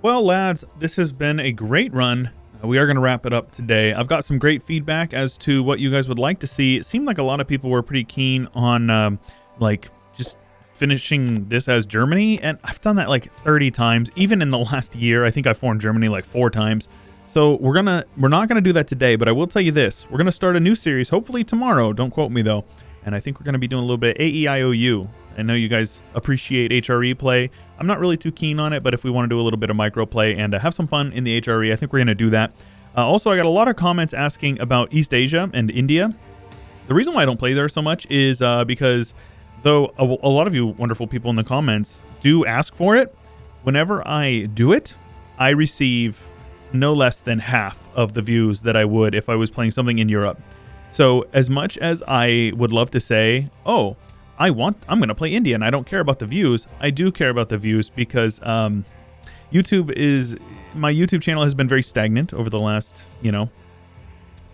Well, lads, this has been a great run. We are going to wrap it up today. I've got some great feedback as to what you guys would like to see. It seemed like a lot of people were pretty keen on like just finishing this as Germany, and I've done that like 30 times. Even in the last year, I think I formed Germany like 4 times. So we're not gonna do that today, but I will tell you this: we're gonna start a new series, hopefully tomorrow. Don't quote me though. And I think we're gonna be doing a little bit of AEIOU. I know you guys appreciate HRE play. I'm not really too keen on it, but if we want to do a little bit of micro play and have some fun in the HRE, I think we're gonna do that. Also, I got a lot of comments asking about East Asia and India. The reason why I don't play there so much is because though a lot of you wonderful people in the comments do ask for it, whenever I do it, I receive no less than half of the views that I would if I was playing something in Europe. So as much as I would love to say, oh, I'm going to play India and I don't care about the views, I do care about the views because my YouTube channel has been very stagnant over the last,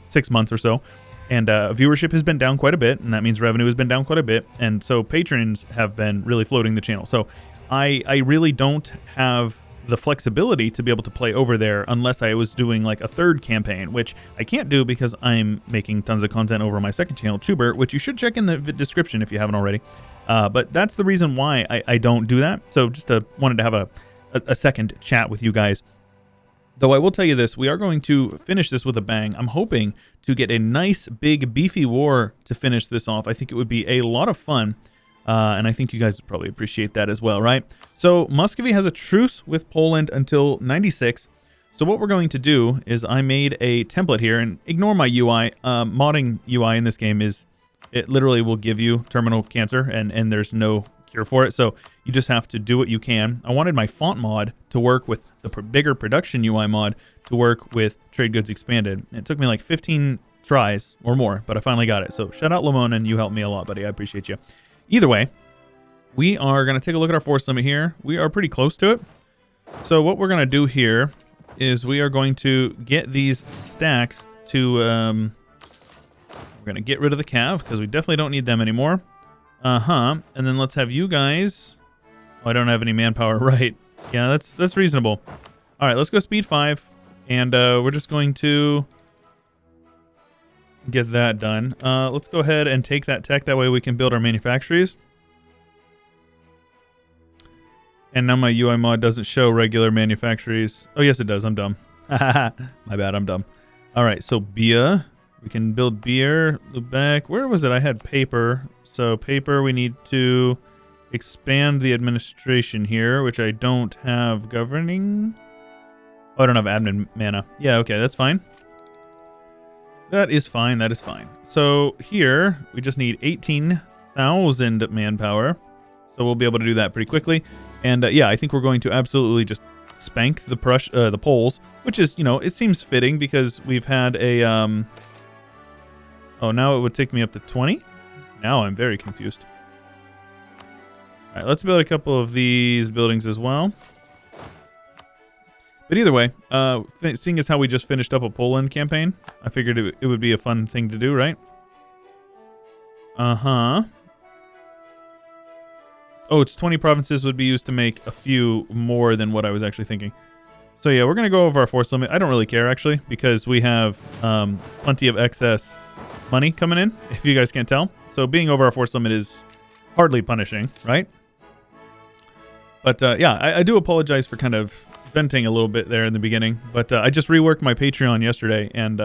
6 months or so. And viewership has been down quite a bit, and that means revenue has been down quite a bit. And so patrons have been really floating the channel. So I really don't have the flexibility to be able to play over there unless I was doing like a third campaign, which I can't do because I'm making tons of content over my second channel, Chewyshoot, which you should check in the description if you haven't already. But that's the reason why I don't do that. So just wanted to have a second chat with you guys. Though I will tell you this, we are going to finish this with a bang. I'm hoping to get a nice, big, beefy war to finish this off. I think it would be a lot of fun. And I think you guys would probably appreciate that as well, right? So Muscovy has a truce with Poland until 96. So what we're going to do is I made a template here, and ignore my UI. Modding UI in this game it literally will give you terminal cancer, and there's no cure for it. So you just have to do what you can. I wanted my font mod to work with the bigger production UI mod to work with Trade Goods Expanded. It took me like 15 tries or more, but I finally got it. So shout out Lamon, you helped me a lot, buddy. I appreciate you. Either way, we are going to take a look at our force limit here. We are pretty close to it. So what we're going to do here is we are going to get these stacks to... we're going to get rid of the cav because we definitely don't need them anymore. And then let's have you guys... Oh, I don't have any manpower, right? Yeah, that's reasonable. All right, let's go speed 5. And we're just going to get that done. Let's go ahead and take that tech. That way we can build our manufactories. And now my UI mod doesn't show regular manufactories. Oh, yes, it does. I'm dumb. My bad. I'm dumb. All right, so beer. We can build beer. Lubeck. Where was it? I had paper. So paper, we need to expand the administration here, which I don't have governing. Oh, I don't have admin mana. Yeah, okay, that's fine. That is fine. That is fine. So here, we just need 18,000 manpower. So we'll be able to do that pretty quickly. And yeah, I think we're going to absolutely just spank the Poles, which is, it seems fitting because we've had a... Oh, now it would take me up to 20? Now I'm very confused. All right, let's build a couple of these buildings as well. But either way, seeing as how we just finished up a Poland campaign, I figured it would be a fun thing to do, right? Uh-huh. Oh, it's 20 provinces would be used to make a few more than what I was actually thinking. So yeah, we're going to go over our force limit. I don't really care, actually, because we have plenty of excess money coming in, if you guys can't tell. So being over our force limit is hardly punishing, right? But yeah, I do apologize for kind of venting a little bit there in the beginning, but I just reworked my Patreon yesterday, and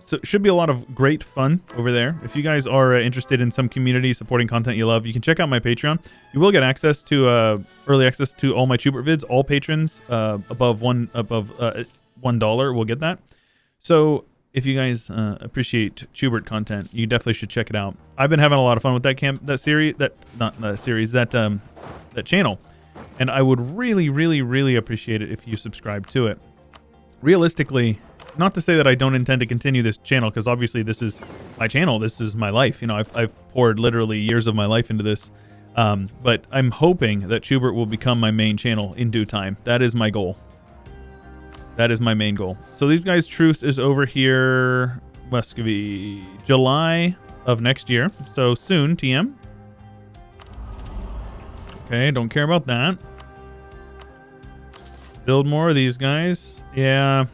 so it should be a lot of great fun over there. If you guys are interested in some community supporting content you love, you can check out my Patreon. You will get access to early access to all my Chewyshoot vids. All patrons above $1 will get that. So if you guys appreciate Chewyshoot content, you definitely should check it out. I've been having a lot of fun with that channel, and I would really, really, really appreciate it if you subscribe to it. Realistically, not to say that I don't intend to continue this channel, because obviously this is my channel, this is my life. I've poured literally years of my life into this, but I'm hoping that Chewyshoot will become my main channel in due time. That is my goal. That is my main goal. So these guys' truce is over here, Muscovy, July of next year. So soon, TM. Okay, don't care about that. Build more of these guys. Yeah.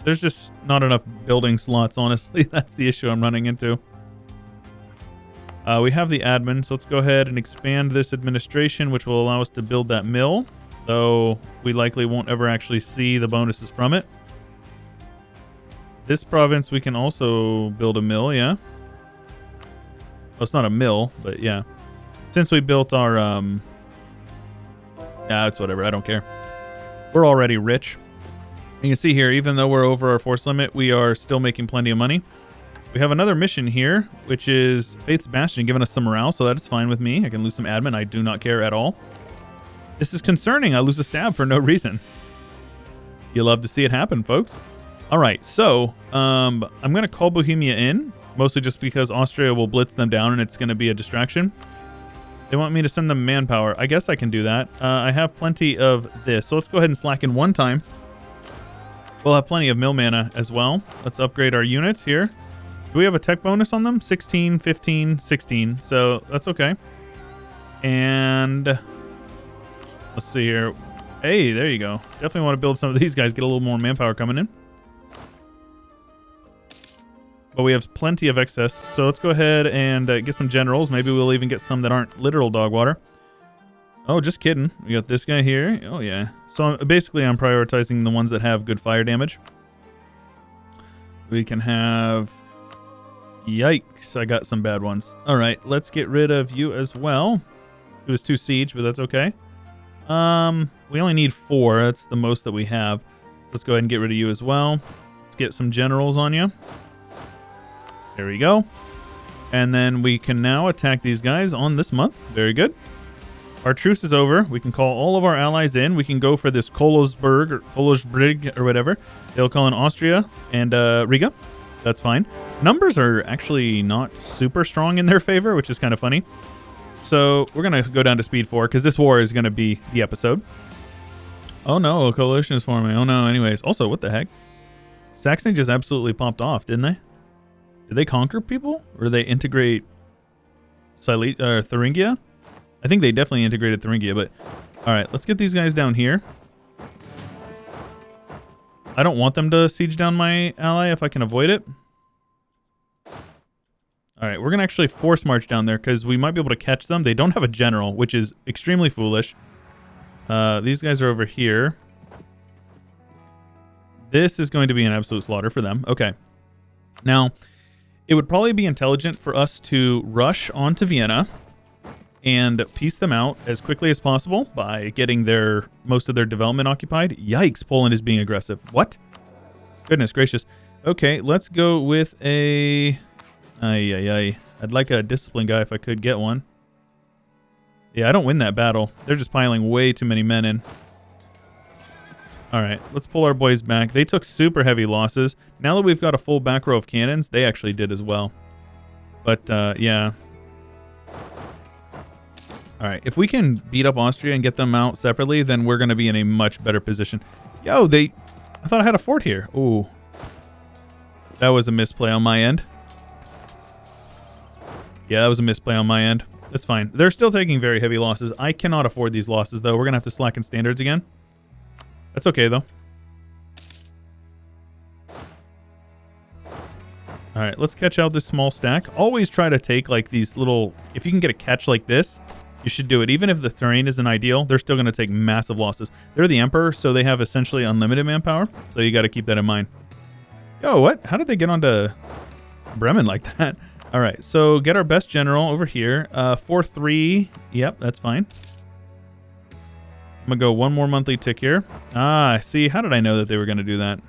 There's just not enough building slots, honestly. That's the issue I'm running into. We have the admin, so let's go ahead and expand this administration, which will allow us to build that mill, though we likely won't ever actually see the bonuses from it. This province, we can also build a mill, yeah. Well, it's not a mill, but yeah. Since we built our, yeah, it's whatever, I don't care. We're already rich. You can see here, even though we're over our force limit, we are still making plenty of money. We have another mission here, which is Faith's Bastion, giving us some morale, so that is fine with me. I can lose some admin. I do not care at all. This is concerning. I lose a stab for no reason. You love to see it happen, folks. All right, so I'm going to call Bohemia in, mostly just because Austria will blitz them down and it's going to be a distraction. They want me to send them manpower. I guess I can do that. I have plenty of this, so let's go ahead and slacken one time. We'll have plenty of mill mana as well. Let's upgrade our units here. Do we have a tech bonus on them? 16, 15, 16. So that's okay. And let's see here. Hey, there you go. Definitely want to build some of these guys, get a little more manpower coming in. But we have plenty of excess. So let's go ahead and get some generals. Maybe we'll even get some that aren't literal dog water. Oh, just kidding. We got this guy here. Oh, yeah. So basically, I'm prioritizing the ones that have good fire damage. We can have... Yikes, I got some bad ones. All right, let's get rid of you as well. It was 2 siege, but that's okay. We only need 4. That's the most that we have. So let's go ahead and get rid of you as well. Let's get some generals on you. There we go. And then we can now attack these guys on this month. Very good. Our truce is over. We can call all of our allies in. We can go for this Kolosberg or Kolosbrig or whatever. They'll call in Austria and Riga. That's fine. Numbers are actually not super strong in their favor, which is kind of funny. So we're going to go down to speed 4 because this war is going to be the episode. Oh no, a coalition is forming. Oh no, anyways. Also, what the heck? Saxony just absolutely popped off, didn't they? Did they conquer people? Or did they integrate Thuringia? I think they definitely integrated Thuringia, but... Alright, let's get these guys down here. I don't want them to siege down my ally if I can avoid it. Alright, we're going to actually force march down there because we might be able to catch them. They don't have a general, which is extremely foolish. These guys are over here. This is going to be an absolute slaughter for them. Okay. Now, it would probably be intelligent for us to rush onto Vienna and piece them out as quickly as possible by getting most of their development occupied. Yikes, Poland is being aggressive. What? Goodness gracious. Okay, let's go with a... I'd like a discipline guy if I could get one. Yeah, I don't win that battle. They're just piling way too many men in. Alright, let's pull our boys back. They took super heavy losses. Now that we've got a full back row of cannons, they actually did as well. But, yeah... Alright, if we can beat up Austria and get them out separately, then we're going to be in a much better position. Yo, I thought I had a fort here. Ooh. That was a misplay on my end. Yeah, that was a misplay on my end. That's fine. They're still taking very heavy losses. I cannot afford these losses, though. We're going to have to slacken standards again. That's okay, though. Alright, let's catch out this small stack. Always try to take, like, these little... If you can get a catch like this... You should do it. Even if the terrain isn't ideal, they're still going to take massive losses. They're the Emperor, so they have essentially unlimited manpower. So you got to keep that in mind. Yo, what? How did they get onto Bremen like that? All right, so get our best general over here. 4-3. Yep, that's fine. I'm going to go one more monthly tick here. Ah, see, how did I know that they were going to do that?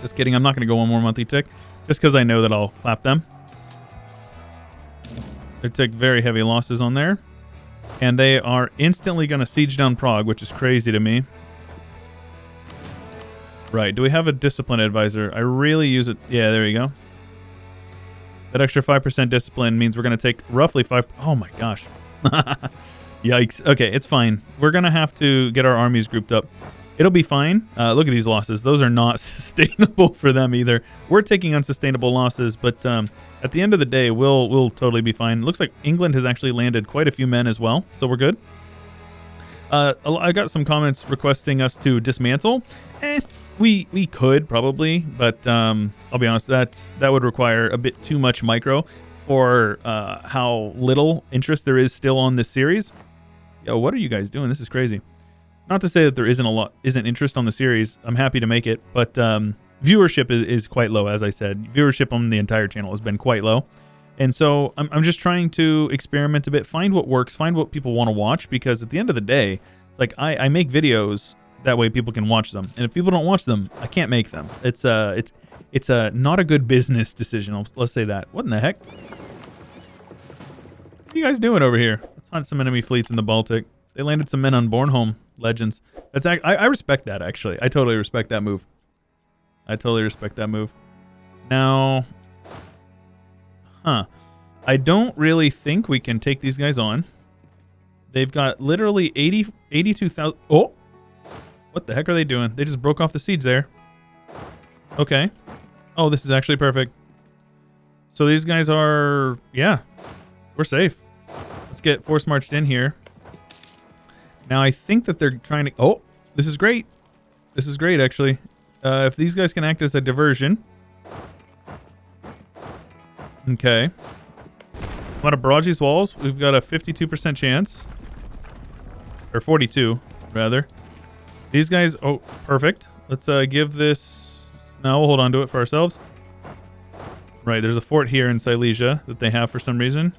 Just kidding. I'm not going to go one more monthly tick just because I know that I'll clap them. They took very heavy losses on there. And they are instantly going to siege down Prague, which is crazy to me. Right, do we have a discipline advisor? I really use it. Yeah, there you go. That extra 5% discipline means we're going to take roughly 5... Oh my gosh. Yikes. Okay, it's fine. We're going to have to get our armies grouped up. It'll be fine. Look at these losses. Those are not sustainable for them either. We're taking unsustainable losses, but at the end of the day, we'll totally be fine. Looks like England has actually landed quite a few men as well, so we're good. I got some comments requesting us to dismantle. We could probably, but I'll be honest, that would require a bit too much micro for how little interest there is still on this series. Yo, what are you guys doing? This is crazy. Not to say that there isn't interest on the series. I'm happy to make it, but viewership is quite low, as I said. Viewership on the entire channel has been quite low. And so I'm just trying to experiment a bit, find what works, find what people want to watch, because at the end of the day, it's like I make videos that way people can watch them. And if people don't watch them, I can't make them. It's not a good business decision. Let's say that. What in the heck? What are you guys doing over here? Let's hunt some enemy fleets in the Baltic. They landed some men on Bornholm. Legends. I respect that, actually. I totally respect that move. Now, I don't really think we can take these guys on. They've got literally 82,000. Oh, what the heck are they doing? They just broke off the siege there. Okay. Oh, this is actually perfect. So these guys are, yeah, we're safe. Let's get force marched in here. Now I think that they're trying to. Oh, this is great. This is great, actually. If these guys can act as a diversion. Okay. I'm going to barrage these walls. We've got a 52% chance. Or 42, rather. These guys... Oh, perfect. Let's give this... No, we'll hold on to it for ourselves. Right, there's a fort here in Silesia that they have for some reason.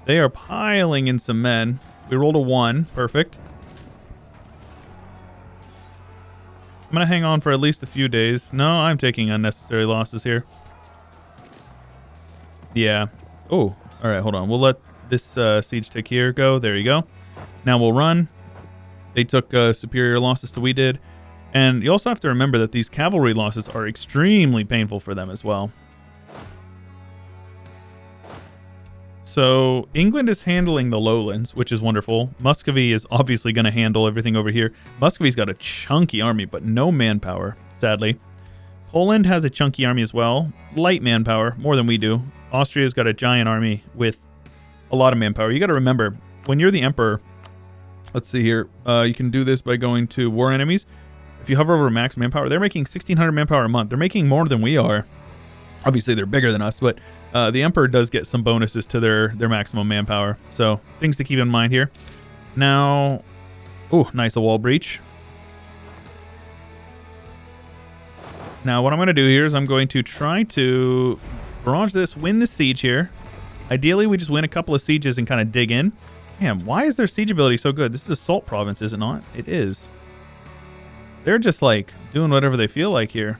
They are piling in some men. We rolled a 1. Perfect. I'm going to hang on for at least a few days. No, I'm taking unnecessary losses here. Yeah. Oh, all right, hold on. We'll let this siege tick here go. There you go. Now we'll run. They took superior losses to we did. And you also have to remember that these cavalry losses are extremely painful for them as well. So England is handling the lowlands, which is wonderful. Muscovy is obviously going to handle everything over here. Muscovy's got a chunky army, but no manpower, sadly. Poland has a chunky army as well. Light manpower, more than we do. Austria's got a giant army with a lot of manpower. You got to remember, when you're the emperor, let's see here. You can do this by going to war enemies. If you hover over max manpower, they're making 1,600 manpower a month. They're making more than we are. Obviously, they're bigger than us, but the Emperor does get some bonuses to their maximum manpower. So, things to keep in mind here. Now, oh, nice, a wall breach. Now, what I'm going to do here is I'm going to try to barrage this, win the siege here. Ideally, we just win a couple of sieges and kind of dig in. Damn, why is their siege ability so good? This is Assault Province, is it not? It is. They're just, like, doing whatever they feel like here.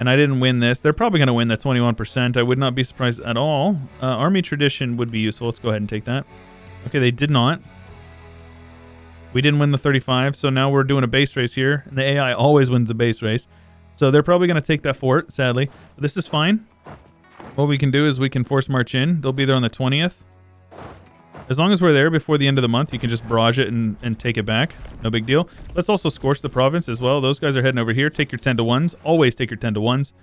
And I didn't win this. They're probably going to win the 21%. I would not be surprised at all. Army tradition would be useful. Let's go ahead and take that. Okay, they did not. We didn't win the 35, so now we're doing a base race here. And the AI always wins the base race. So they're probably going to take that fort, sadly. But this is fine. What we can do is we can force march in. They'll be there on the 20th. As long as we're there before the end of the month, you can just barrage it and take it back. No big deal. Let's also scorch the province as well. Those guys are heading over here. Take your 10 to 1s. Always take your 10 to 1s.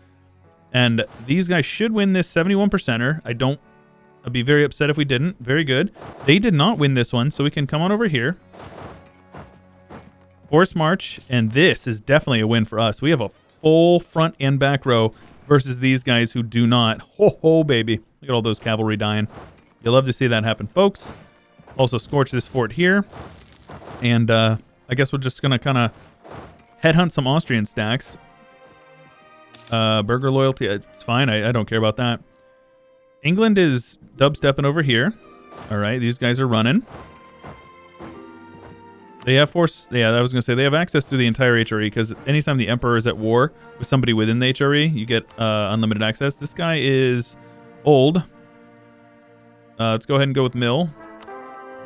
And these guys should win this 71%er. I'd be very upset if we didn't. Very good. They did not win this one, so we can come on over here. Force march, and this is definitely a win for us. We have a full front and back row versus these guys who do not. Ho, ho, baby. Look at all those cavalry dying. You'll love to see that happen, folks. Also scorch this fort here. And I guess we're just going to kind of headhunt some Austrian stacks. Burger loyalty, it's fine. I don't care about that. England is dubstepping over here. All right, these guys are running. They have force. Yeah, I was going to say they have access to the entire HRE because anytime the Emperor is at war with somebody within the HRE, you get unlimited access. This guy is old. Let's go ahead and go with Mill.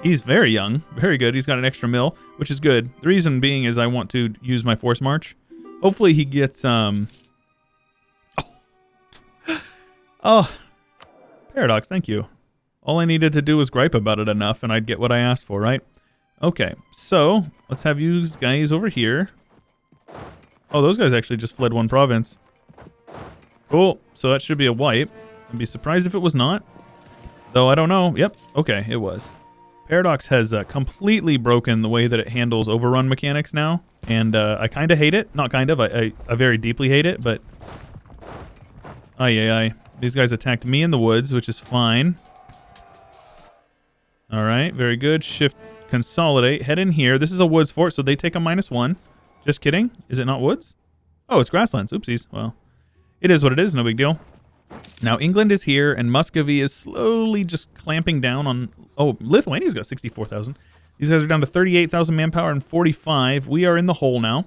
He's very young. Very good. He's got an extra mill, which is good. The reason being is I want to use my force march. Hopefully he gets... Oh, Paradox, thank you. All I needed to do was gripe about it enough, and I'd get what I asked for, right? Okay, so let's have you guys over here. Oh, those guys actually just fled one province. Cool. So that should be a wipe. I'd be surprised if it was not. Though I don't know. Yep. Okay, it was. Paradox has completely broken the way that it handles overrun mechanics now, and I kind of hate it. Not kind of, I very deeply hate it, but... Aye. These guys attacked me in the woods, which is fine. Alright, very good. Shift, consolidate, head in here. This is a woods fort, so they take a -1. Just kidding. Is it not woods? Oh, it's grasslands. Oopsies. Well, it is what it is. No big deal. Now, England is here, and Muscovy is slowly just clamping down on... Oh, Lithuania's got 64,000. These guys are down to 38,000 manpower and 45. We are in the hole now.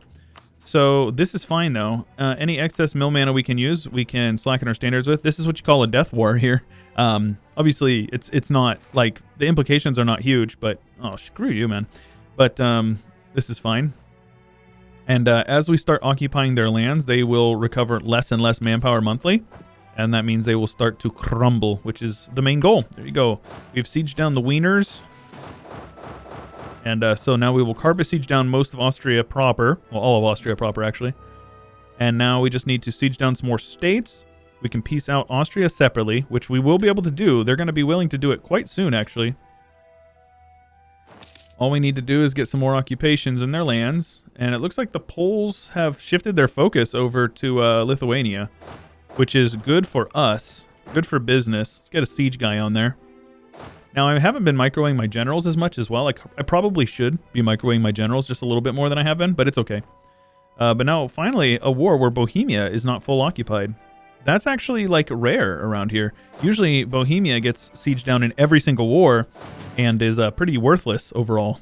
So this is fine, though. Any excess mill mana we can use, we can slacken our standards with. This is what you call a death war here. Obviously, it's not, like, the implications are not huge, but... Oh, screw you, man. But this is fine. And as we start occupying their lands, they will recover less and less manpower monthly. And that means they will start to crumble, which is the main goal. There you go. We've sieged down the Wieners. And so now we will carpet siege down most of Austria proper. Well, all of Austria proper, actually. And now we just need to siege down some more states. We can piece out Austria separately, which we will be able to do. They're going to be willing to do it quite soon, actually. All we need to do is get some more occupations in their lands. And it looks like the Poles have shifted their focus over to Lithuania, which is good for us, good for business. Let's get a siege guy on there. Now, I haven't been microwaving my generals as much as well. I probably should be microwaving my generals just a little bit more than I have been, but it's okay. But now, finally, a war where Bohemia is not full occupied. That's actually, like, rare around here. Usually, Bohemia gets sieged down in every single war and is pretty worthless overall.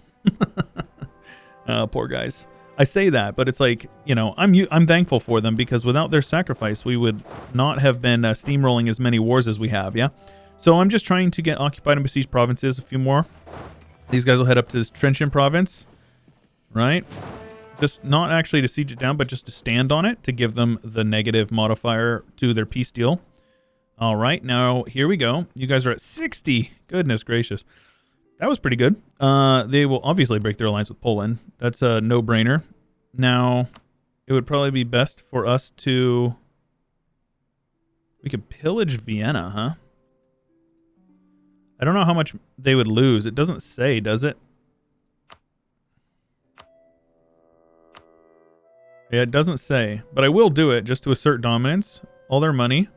Poor guys. I say that, but it's like, you know, I'm thankful for them because without their sacrifice, we would not have been steamrolling as many wars as we have, yeah? So I'm just trying to get occupied and besieged provinces, a few more. These guys will head up to this Trenchen province, right? Just not actually to siege it down, but just to stand on it to give them the negative modifier to their peace deal. All right, now here we go. You guys are at 60. Goodness gracious. That was pretty good. They will obviously break their alliance with Poland. That's a no-brainer. Now, it would probably be best for us to... We could pillage Vienna, huh? I don't know how much they would lose. It doesn't say, does it? Yeah, it doesn't say. But I will do it just to assert dominance. All their money.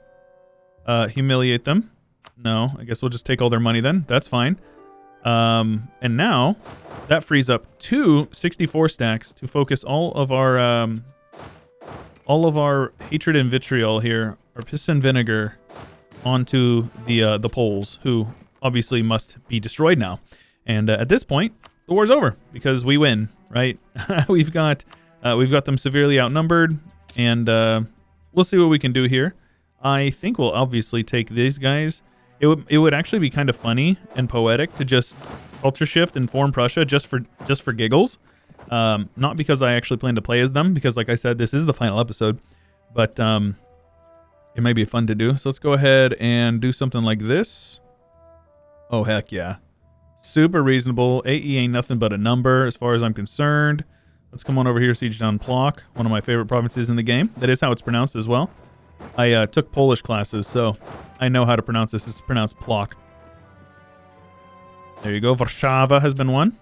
Humiliate them. No, I guess we'll just take all their money then. That's fine. And now that frees up 2 64 stacks to focus all of our hatred and vitriol here, our piss and vinegar, onto the Poles, who obviously must be destroyed now. And at this point, the war's over because we win, right? we've got them severely outnumbered, and we'll see what we can do here. I think we'll obviously take these guys. It would actually be kind of funny and poetic to just culture shift and form Prussia just for giggles. Not because I actually plan to play as them, because like I said, this is the final episode, but it might be fun to do. So let's go ahead and do something like this. Oh, heck yeah. Super reasonable. AE ain't nothing but a number as far as I'm concerned. Let's come on over here, siege down Plock, one of my favorite provinces in the game. That is how it's pronounced as well. I took Polish classes, so I know how to pronounce this. It's pronounced Plock. There you go. Warszawa has been won.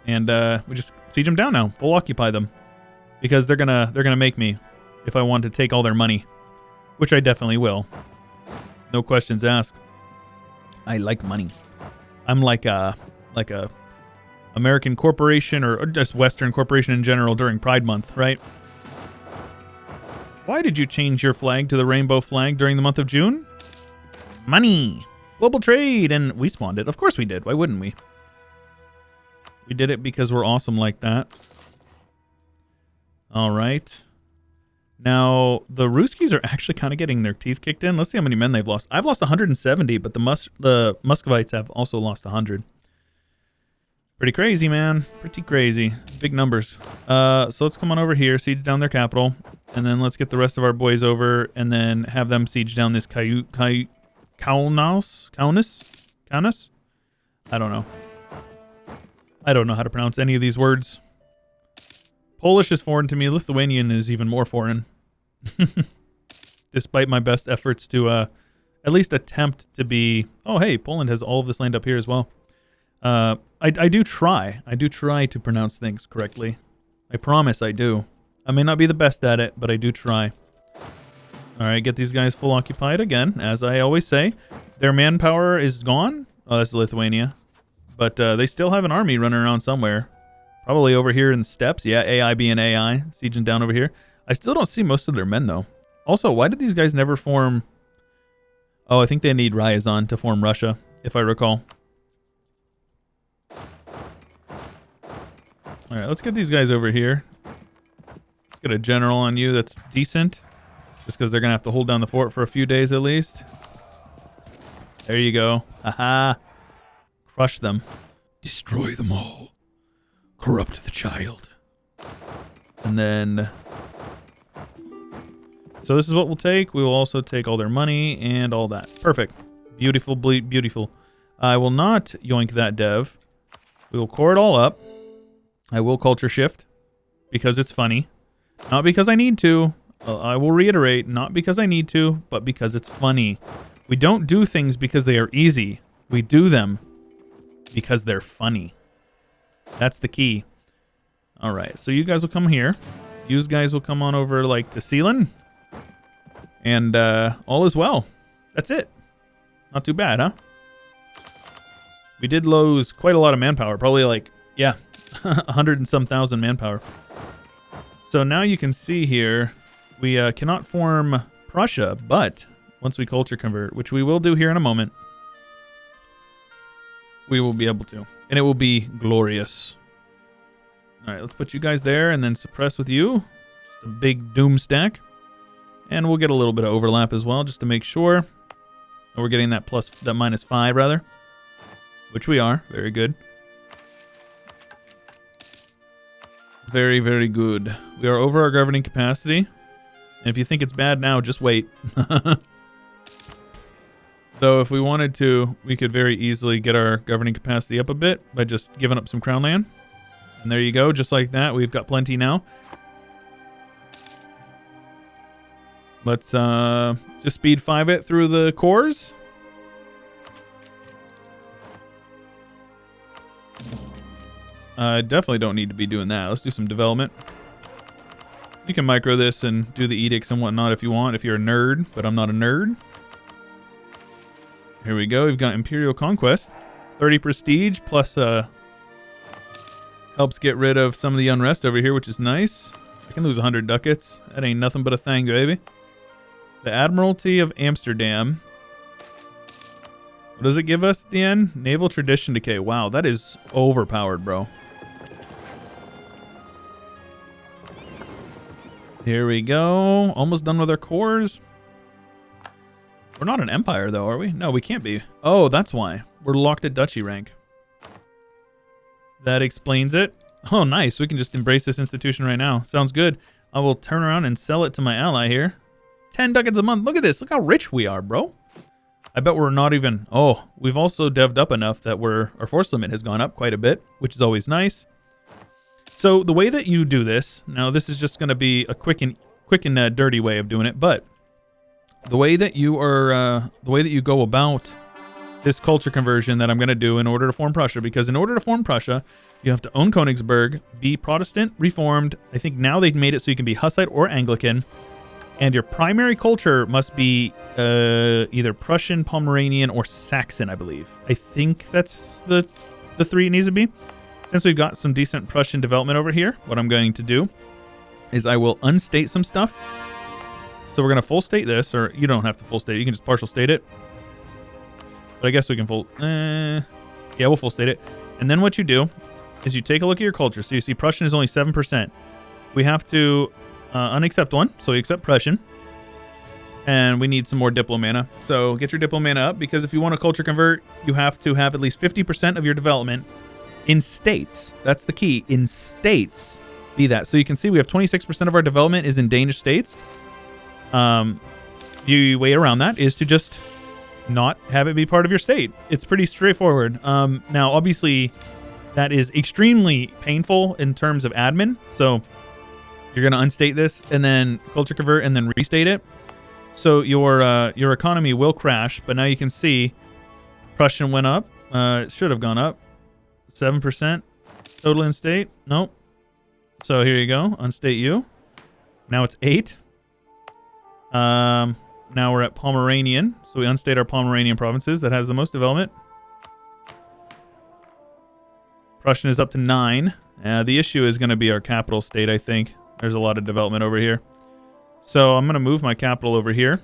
And we just siege them down now. Full occupy them. Because they're gonna make me if I want to take all their money. Which I definitely will. No questions asked. I like money. I'm like a American corporation or just Western corporation in general during Pride Month, right? Why did you change your flag to the rainbow flag during the month of June? Money! Global trade! And we spawned it. Of course we did. Why wouldn't we? We did it because we're awesome like that. All right. Now, the Ruskies are actually kind of getting their teeth kicked in. Let's see how many men they've lost. I've lost 170, but the Muscovites have also lost 100. Pretty crazy, man. Pretty crazy. Big numbers. So let's come on over here, siege down their capital, and then let's get the rest of our boys over, and then have them siege down this Kaunas? I don't know. I don't know how to pronounce any of these words. Polish is foreign to me. Lithuanian is even more foreign. Despite my best efforts to at least attempt to be, oh, hey, Poland has all of this land up here as well. I do try. I do try to pronounce things correctly. I promise I do. I may not be the best at it, but I do try. All right, get these guys full occupied again, as I always say. Their manpower is gone. Oh, that's Lithuania. But they still have an army running around somewhere. Probably over here in the steppes. Yeah, AI being AI, sieging down over here. I still don't see most of their men, though. Also, why did these guys never form... Oh, I think they need Ryazan to form Russia, if I recall. All right, let's get these guys over here. Let's get a general on you that's decent. Just because they're going to have to hold down the fort for a few days at least. There you go. Aha. Crush them. Destroy them all. Corrupt the child. And then... So this is what we'll take. We will also take all their money and all that. Perfect. Beautiful, beautiful. I will not yoink that dev. We will core it all up. I will culture shift because it's funny. Not because I need to. I will reiterate, not because I need to, but because it's funny. We don't do things because they are easy. We do them because they're funny. That's the key. All right, so you guys will come here. You guys will come on over like to Sealand. And all is well. That's it. Not too bad, huh? We did lose quite a lot of manpower. Probably like, yeah, 100 and some thousand manpower. So now you can see here, we cannot form Prussia, but once we culture convert, which we will do here in a moment, we will be able to. And it will be glorious. All right, let's put you guys there and then suppress with you. Just a big doom stack. And we'll get a little bit of overlap as well, just to make sure. Oh, we're getting that -5 rather. Which we are. Very good. Very, very good. We are over our governing capacity. And if you think it's bad now, just wait. So if we wanted to, we could very easily get our governing capacity up a bit by just giving up some crown land. And there you go, just like that. We've got plenty now. Let's just speed 5 it through the cores. I definitely don't need to be doing that. Let's do some development. You can micro this and do the edicts and whatnot if you want, if you're a nerd, but I'm not a nerd. Here we go. We've got Imperial Conquest. 30 prestige plus helps get rid of some of the unrest over here, which is nice. I can lose 100 ducats. That ain't nothing but a thing, baby. The Admiralty of Amsterdam. What does it give us at the end? Naval Tradition Decay. Wow, that is overpowered, bro. Here we go. Almost done with our cores. We're not an empire, though, are we? No, we can't be. Oh, that's why. We're locked at duchy rank. That explains it. Oh, nice. We can just embrace this institution right now. Sounds good. I will turn around and sell it to my ally here. 10 ducats a month. Look at this. Look how rich we are, bro. I bet we're not even... Oh, we've also devved up enough that our force limit has gone up quite a bit, which is always nice. So the way that you do this... Now, this is just going to be a quick and dirty way of doing it, but the way that you are... the way that you go about this culture conversion that I'm going to do in order to form Prussia, because in order to form Prussia, you have to own Königsberg, be Protestant, Reformed. I think now they've made it so you can be Hussite or Anglican. And your primary culture must be either Prussian, Pomeranian, or Saxon, I believe. I think that's the 3 it needs to be. Since we've got some decent Prussian development over here, what I'm going to do is I will unstate some stuff. So we're going to full state this, or you don't have to full state it. You can just partial state it. But I guess we can full... yeah, we'll full state it. And then what you do is you take a look at your culture. So you see Prussian is only 7%. We have to... unaccept one, so we accept Prussian. And we need some more Diplomana. So get your Diplomana up, because if you want to culture convert, you have to have at least 50% of your development in states. That's the key. In states. Be that. So you can see we have 26% of our development is in Danish states. The way around that is to just not have it be part of your state. It's pretty straightforward. Now, obviously, that is extremely painful in terms of admin. So... You're going to unstate this and then culture convert and then restate it. So your economy will crash, but now you can see Prussian went up. It should have gone up. 7%. Total in state. Nope. So here you go. Unstate you. Now it's 8. Now we're at Pomeranian. So we unstate our Pomeranian provinces. That has the most development. Prussian is up to 9. The issue is going to be our capital state, I think. There's a lot of development over here. So I'm going to move my capital over here.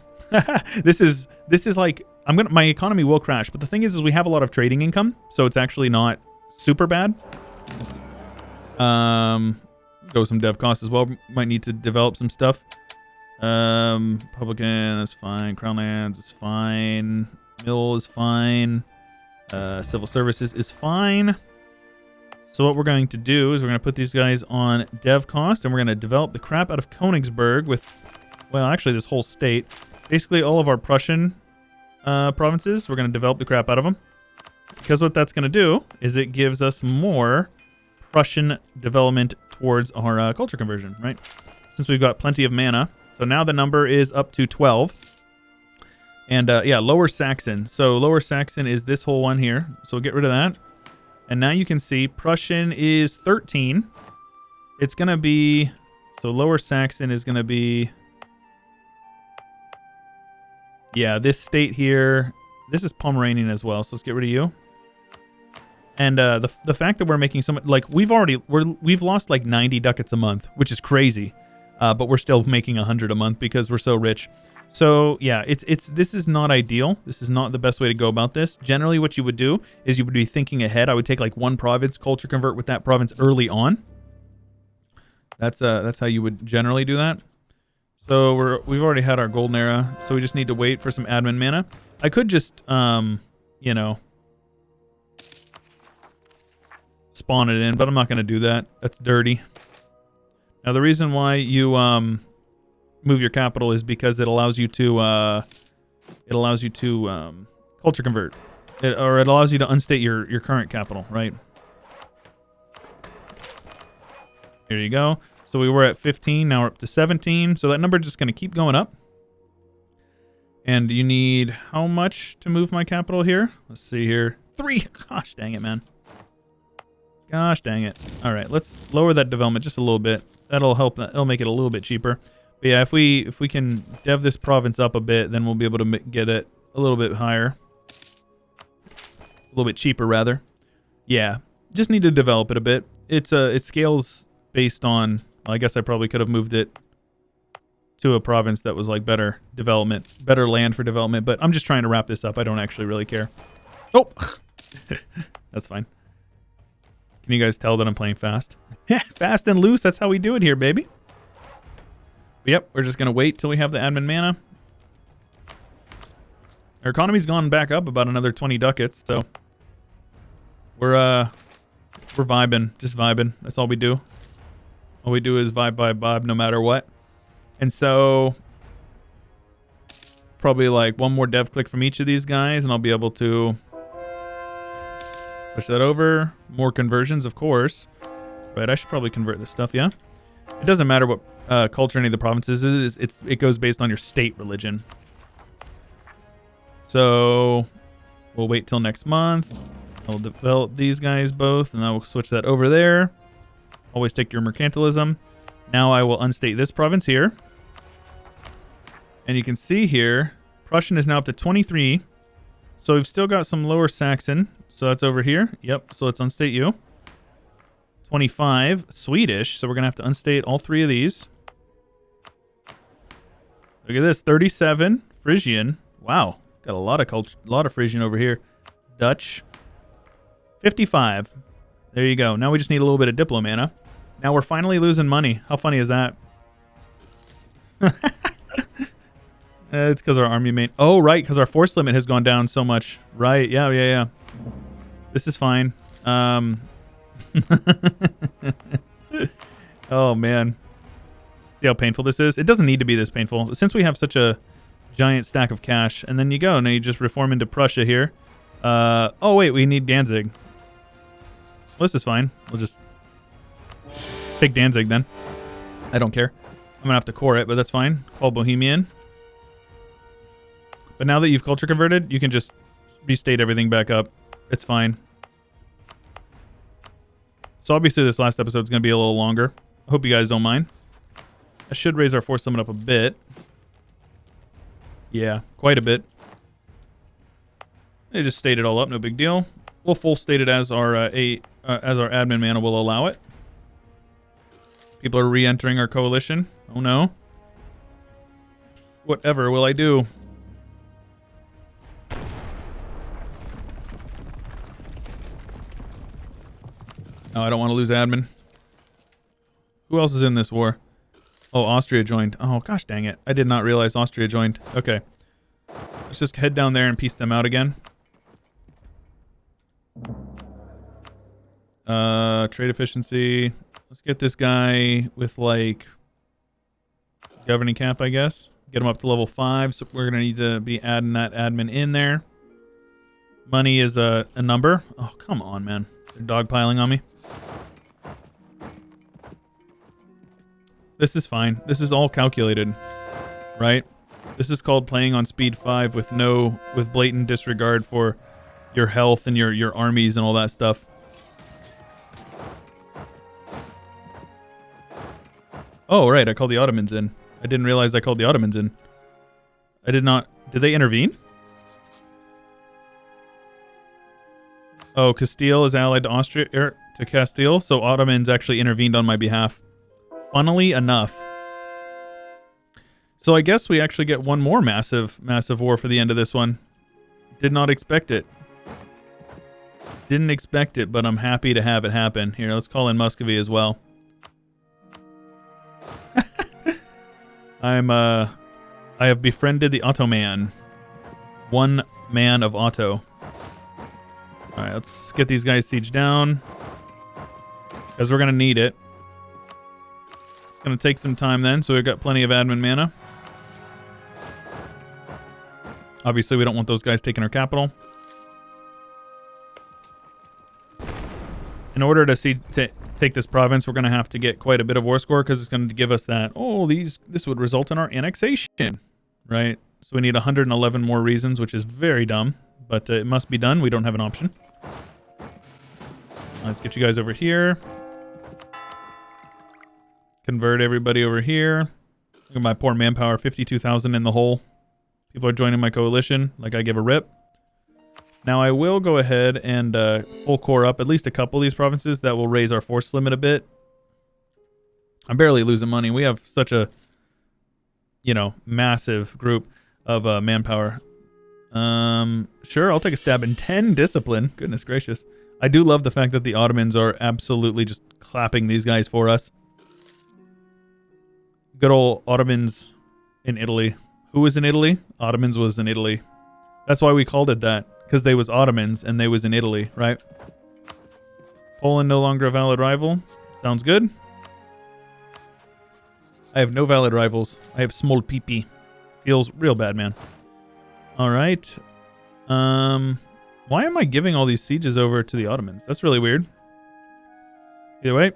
This is like my economy will crash, but the thing is we have a lot of trading income, so it's actually not super bad. Go some dev costs as well. Might need to develop some stuff. Republican, that's fine. Crown lands is fine. Mill is fine. Civil services is fine. So what we're going to do is we're going to put these guys on dev cost, and we're going to develop the crap out of Königsberg with, well, actually this whole state. Basically all of our Prussian provinces, we're going to develop the crap out of them. Because what that's going to do is it gives us more Prussian development towards our culture conversion, right? Since we've got plenty of mana. So now the number is up to 12. And yeah, Lower Saxon. So Lower Saxon is this whole one here. So we'll get rid of that. And now you can see Prussian is 13. It's going to be... So Lower Saxon is going to be... Yeah, this state here... This is Pomeranian as well, so let's get rid of you. And the fact that we're making so much... Like, we've lost like 90 ducats a month, which is crazy. But we're still making 100 a month because we're so rich. So yeah, this is not ideal. This is not the best way to go about this. Generally, what you would do is you would be thinking ahead. I would take like one province, culture convert with that province early on. That's how you would generally do that. So we've already had our golden era, so we just need to wait for some admin mana. I could just you know, spawn it in, but I'm not going to do that. That's dirty. Now the reason why you move your capital is because it allows you to culture convert, or it allows you to unstate your current capital, right? Here you go. So we were at 15, now we're up to 17. So that number is just going to keep going up. And you need how much to move my capital here? Let's see here. 3. Gosh dang it, man. Gosh dang it. All right, let's lower that development just a little bit. That'll help. That'll make it a little bit cheaper. But yeah, if we can dev this province up a bit, then we'll be able to get it a little bit higher. A little bit cheaper, rather. Yeah, just need to develop it a bit. It scales based on... Well, I guess I probably could have moved it to a province that was like better development, better land for development. But I'm just trying to wrap this up. I don't actually really care. Oh, that's fine. Can you guys tell that I'm playing fast? Fast and loose. That's how we do it here, baby. But yep, we're just going to wait till we have the admin mana. Our economy's gone back up about another 20 ducats, so we're vibing, just vibing. That's all we do. All we do is vibe no matter what. And so probably like one more dev click from each of these guys and I'll be able to switch that over. More conversions, of course. Right, I should probably convert this stuff, yeah? It doesn't matter what culture any of the provinces is. It goes based on your state religion. So we'll wait till next month. I'll develop these guys both, and I will switch that over there. Always take your mercantilism. Now I will unstate this province here. And you can see here, Prussian is now up to 23. So we've still got some Lower Saxon. So that's over here. Yep, so let's unstate you. 25, Swedish. So we're going to have to unstate all 3 of these. Look at this, 37, Frisian. Wow, got a lot of culture, a lot of Frisian over here. Dutch, 55. There you go. Now we just need a little bit of Diplo mana. Now we're finally losing money. How funny is that? It's because our army main... Oh, right, because our force limit has gone down so much. Right, yeah. This is fine. Oh, man. See how painful this is? It doesn't need to be this painful. Since we have such a giant stack of cash, and then you go. Now you just reform into Prussia here. Oh, wait, we need Danzig. Well, this is fine. We'll just take Danzig then. I don't care. I'm going to have to core it, but that's fine. Call Bohemian. But now that you've culture converted, you can just restate everything back up. It's fine. So obviously this last episode is going to be a little longer. I hope you guys don't mind. I should raise our force limit up a bit. Yeah, quite a bit. They just state it all up, no big deal. We'll full state it as our admin mana will allow it. People are re-entering our coalition. Oh no. Whatever will I do? No, I don't want to lose admin. Who else is in this war? Oh, Austria joined. Oh, gosh dang it. I did not realize Austria joined. Okay. Let's just head down there and piece them out again. Trade efficiency. Let's get this guy with, like, governing cap, I guess. Get him up to level 5. So we're going to need to be adding that admin in there. Money is a number. Oh, come on, man. They're dogpiling on me. This is fine. This is all calculated, right? This is called playing on speed 5 with blatant disregard for your health and your armies and all that stuff. Oh, right. I called the Ottomans in. I didn't realize I called the Ottomans in. I did not. Did they intervene? Oh, Castile is allied to Austria, to Castile, so Ottomans actually intervened on my behalf. Funnily enough. So I guess we actually get one more massive war for the end of this one. Did not expect it. Didn't expect it, but I'm happy to have it happen. Here, let's call in Muscovy as well. I have befriended the Ottoman. One man of Otto. Alright, let's get these guys sieged down. Because we're going to need it. It's going to take some time then, so we've got plenty of admin mana. Obviously, we don't want those guys taking our capital. In order to take this province, we're going to have to get quite a bit of war score because it's going to give us that, oh, this would result in our annexation, right? So we need 111 more reasons, which is very dumb, but it must be done. We don't have an option. Let's get you guys over here. Convert everybody over here. Look at my poor manpower, 52,000 in the hole. People are joining my coalition, like I give a rip. Now I will go ahead and full core up at least a couple of these provinces. That will raise our force limit a bit. I'm barely losing money. We have such a, massive group of manpower. Sure, I'll take a stab in 10 discipline. Goodness gracious. I do love the fact that the Ottomans are absolutely just clapping these guys for us. Good old Ottomans in Italy. Who was in Italy? Ottomans was in Italy. That's why we called it that. Because they was Ottomans and they was in Italy, right? Poland no longer a valid rival. Sounds good. I have no valid rivals. I have small PP. Feels real bad, man. Alright. Why am I giving all these sieges over to the Ottomans? That's really weird. Either way.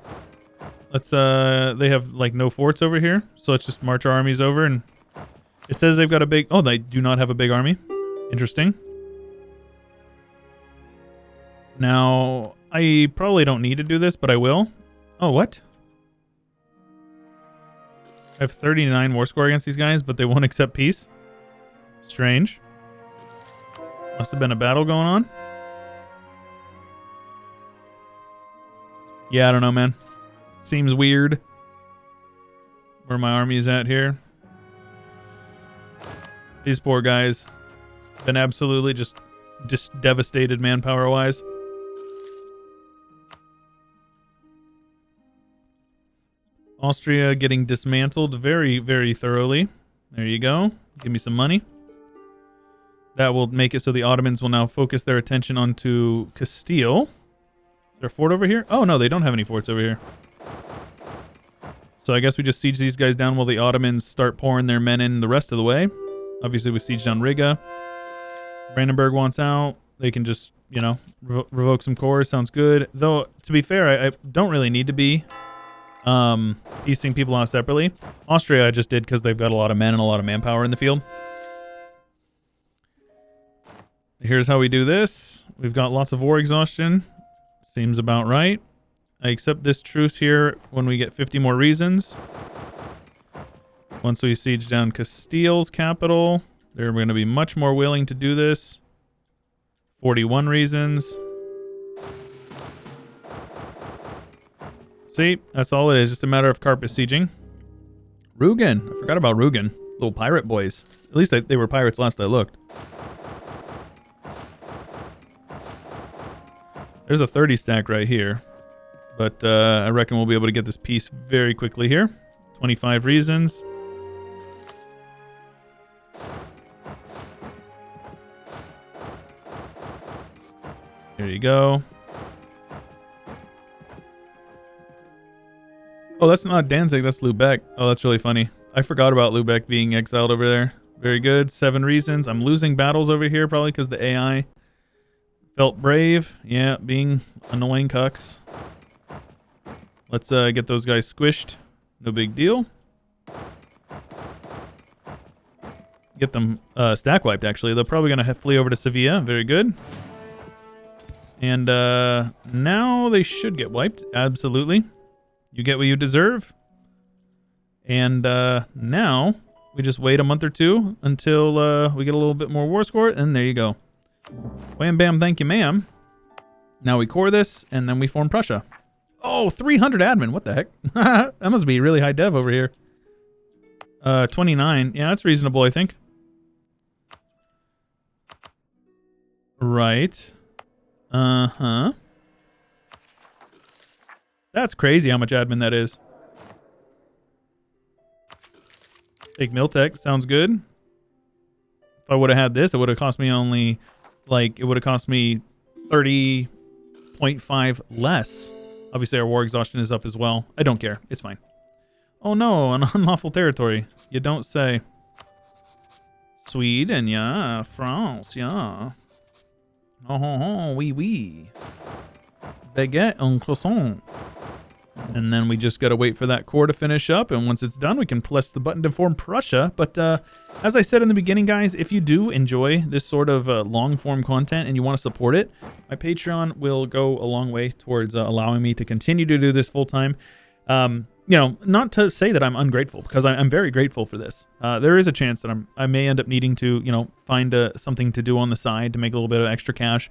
Let's, they have, like, no forts over here. So let's just march our armies over and... It says they've got a big... Oh, they do not have a big army. Interesting. Now, I probably don't need to do this, but I will. Oh, what? I have 39 war score against these guys, but they won't accept peace. Strange. Must have been a battle going on. Yeah, I don't know, man. Seems weird. Where my army is at here. These poor guys. Been absolutely just devastated manpower-wise. Austria getting dismantled very, very thoroughly. There you go. Give me some money. That will make it so the Ottomans will now focus their attention onto Castile. Is there a fort over here? Oh, no, they don't have any forts over here. So I guess we just siege these guys down while the Ottomans start pouring their men in the rest of the way. Obviously, we siege down Riga. Brandenburg wants out. They can just, revoke some cores. Sounds good. Though, to be fair, I don't really need to be piecing people out separately. Austria I just did because they've got a lot of men and a lot of manpower in the field. here's how we do this. We've got lots of war exhaustion. Seems about right. I accept this truce here when we get 50 more reasons. Once we siege down Castile's capital, they're going to be much more willing to do this. 41 reasons. See, that's all it is. Just a matter of carpet sieging. Rugen. I forgot about Rugen. Little pirate boys. At least they were pirates last I looked. There's a 30 stack right here. But I reckon we'll be able to get this piece very quickly here. 25 reasons. Here you go. Oh, that's not Danzig, that's Lubeck. Oh, that's really funny. I forgot about Lubeck being exiled over there. Very good. 7 reasons. I'm losing battles over here, probably because the AI felt brave. Yeah, being annoying cucks. Let's get those guys squished. No big deal. Get them stack wiped, actually. They're probably going to flee over to Sevilla. Very good. And now they should get wiped. Absolutely. You get what you deserve. And now we just wait a month or two until we get a little bit more war score. And there you go. Wham bam, thank you ma'am. Now we core this and then we form Prussia. Oh, 300 admin. What the heck? That must be really high dev over here. 29. Yeah, that's reasonable, I think. Right. Uh-huh. That's crazy how much admin that is. Take Miltech. Sounds good. If I would have had this, it would have cost me only, like, it would have cost me 30.5 less. Obviously, our war exhaustion is up as well. I don't care. It's fine. Oh, no. An unlawful territory. You don't say. Sweden, yeah. France, yeah. Oh, oui, oui. Baguette en croissant. And then we just got to wait for that core to finish up. And once it's done, we can press the button to form Prussia. But as I said in the beginning, guys, if you do enjoy this sort of long-form content and you want to support it, my Patreon will go a long way towards allowing me to continue to do this full-time. You know, not to say that I'm ungrateful, because I'm very grateful for this. There is a chance that I may end up needing to, you know, find something to do on the side to make a little bit of extra cash.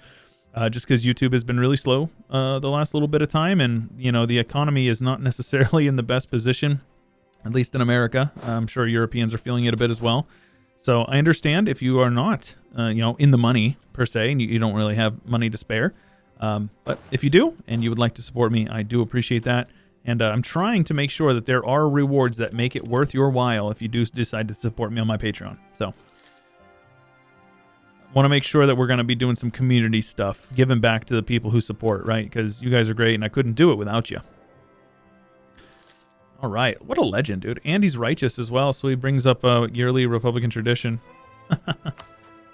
Just because YouTube has been really slow the last little bit of time, and you know the economy is not necessarily in the best position, at least in America. I'm sure Europeans are feeling it a bit as well. So I understand if you are not, you know, in the money per se, and you don't really have money to spare. But if you do, and you would like to support me, I do appreciate that. And I'm trying to make sure that there are rewards that make it worth your while if you do decide to support me on my Patreon. So want to make sure that we're going to be doing some community stuff, giving back to the people who support, right? Because you guys are great, and I couldn't do it without you. All right. What a legend, dude. And he's righteous as well, so he brings up a yearly Republican tradition.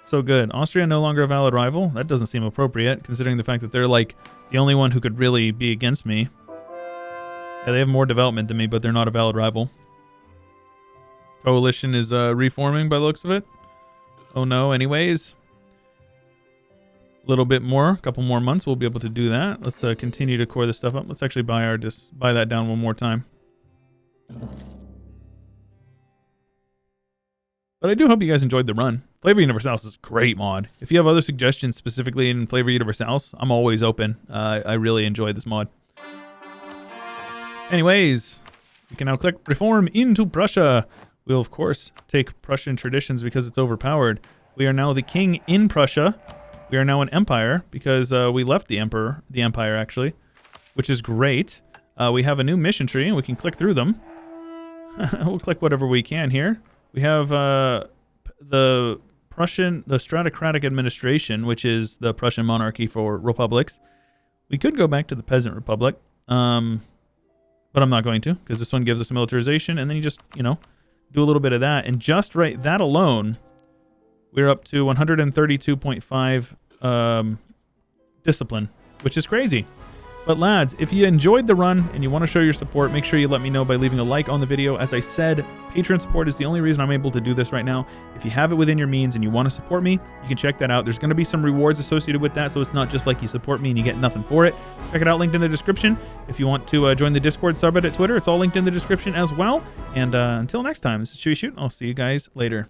So good. Austria no longer a valid rival? That doesn't seem appropriate, considering the fact that they're, like, the only one who could really be against me. Yeah, they have more development than me, but they're not a valid rival. Coalition is reforming by the looks of it. Oh, no. Anyways. A little bit more, a couple more months, we'll be able to do that. Let's continue to core this stuff up. Let's actually buy that down one more time. But I do hope you guys enjoyed the run. Flavor Universalis is a great mod. If you have other suggestions specifically in Flavor Universalis, I'm always open. I really enjoy this mod. Anyways, you can now click Reform into Prussia. We'll, of course, take Prussian traditions because it's overpowered. We are now the king in Prussia. We are now an empire because we left the empire actually, which is great. We have a new mission tree and we can click through them. We'll click whatever we can here. We have the Stratocratic Administration, which is the Prussian monarchy for republics. We could go back to the Peasant Republic, but I'm not going to because this one gives us a militarization, and then you just, you know, do a little bit of that, and just right that alone, we're up to 132.5 discipline, which is crazy. But lads, if you enjoyed the run and you want to show your support, make sure you let me know by leaving a like on the video. As I said, Patreon support is the only reason I'm able to do this right now. If you have it within your means and you want to support me, you can check that out. There's going to be some rewards associated with that, so it's not just like you support me and you get nothing for it. Check it out, linked in the description. If you want to join the Discord, subreddit, Twitter, it's all linked in the description as well. And until next time, this is Chewyshoot. I'll see you guys later.